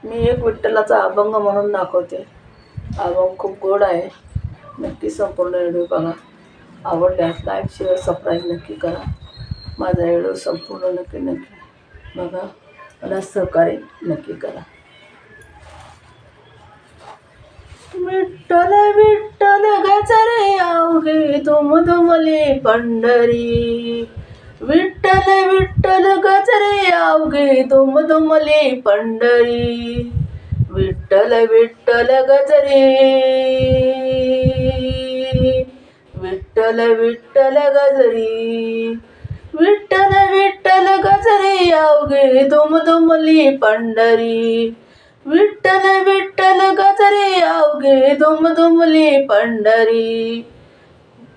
मी एक विठ्ठलाचा अभंग म्हणून दाखवते. अभंग खूप गोड आहे. नक्की संपूर्ण व्हिडिओ बघा. आवडल्यास लाईक शेअर सबस्क्राईब नक्की करा. माझा व्हिडिओ संपूर्ण नक्की बघा. मला सहकार्य नक्की करा. विठ्ठल विठ्ठल गजरे अवघे दुमदुमले पंढरी. विठ्ठल विठ्ठल गजरे अवघे दुमदुमले पंढरी. विठ्ठल विठ्ठल गजरे. विठ्ठल विठ्ठल गजरी. विठ्ठल विठ्ठल गजरे अवघे दुमदुमली पंढरी. विठ्ठल विठ्ठल गजरे अवघे दुमदुमली पंढरी.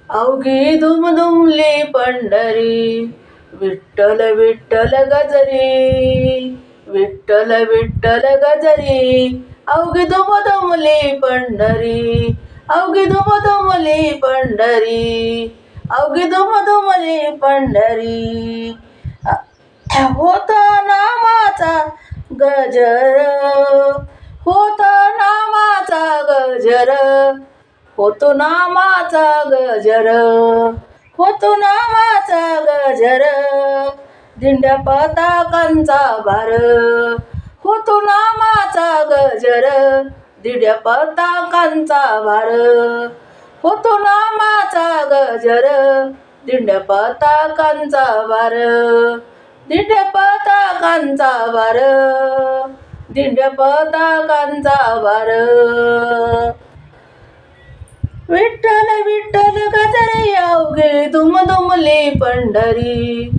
अवघे दुमदुमली पंढरी. विठ्ठल विठ्ठल गजरे. विठ्ठल विठ्ठल गजरे अवघे दुमदुमली पंढरी. अवघे दुमदुमली पंढरी. अवघे दुमदुमली पंढरी. होता नामाचा गजर. होता नामाचा गजर. होतो नामाचा गजर. होतो नामाचा गजर. दिंड्या पताकांचा भार. होतो नामाचा गजर. दिंड्या पताकांचा भार. होतो नामाचा गजर. दिंड्या पताकांचा भार. दिंड्या पताकांचा भार. दिंड्या पताकांचा भार. विठ्ठल विठ्ठल गजरे अवघे दुमदुमली पंढरी.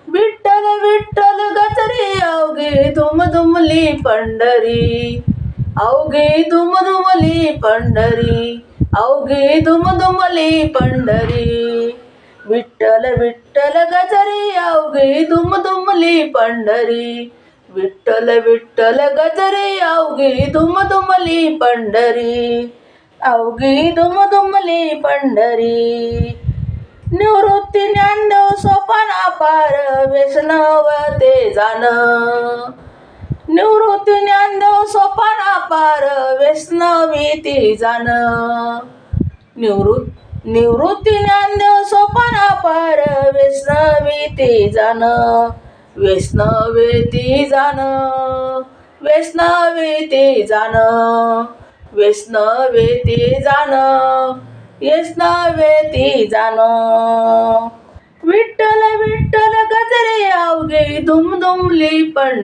विठ्ठल विठ्ठल गजरे अवघे दुमदुमली पंढरी. अवघे दुमदुमली पंढरी. अवघे दुमदुमली पंढरी. विठ्ठल विठ्ठल गजरे अवघे दुमदुमली पंढरी. विठ्ठल विठ्ठल गजरे अवघे दुमदुमली पंढरी. अवघी दुमदुमली पंढरी. निवृत्ती ज्ञानदेव सोपाना पार वैष्णवते जाण. निवृत्ती ज्ञानदेव सोपाना पार वैष्णवीती जाण. निवृत्ती ज्ञानदेव सोपाना पार वैष्णवीती जाण. वैष्णवेती जाण. वैष्णवेती जाण. वैष्णवेती जाण. वैष्णवेती जाण. विठ्ठल विठ्ठल गजरे अवघे दुमदुमली पंढरी.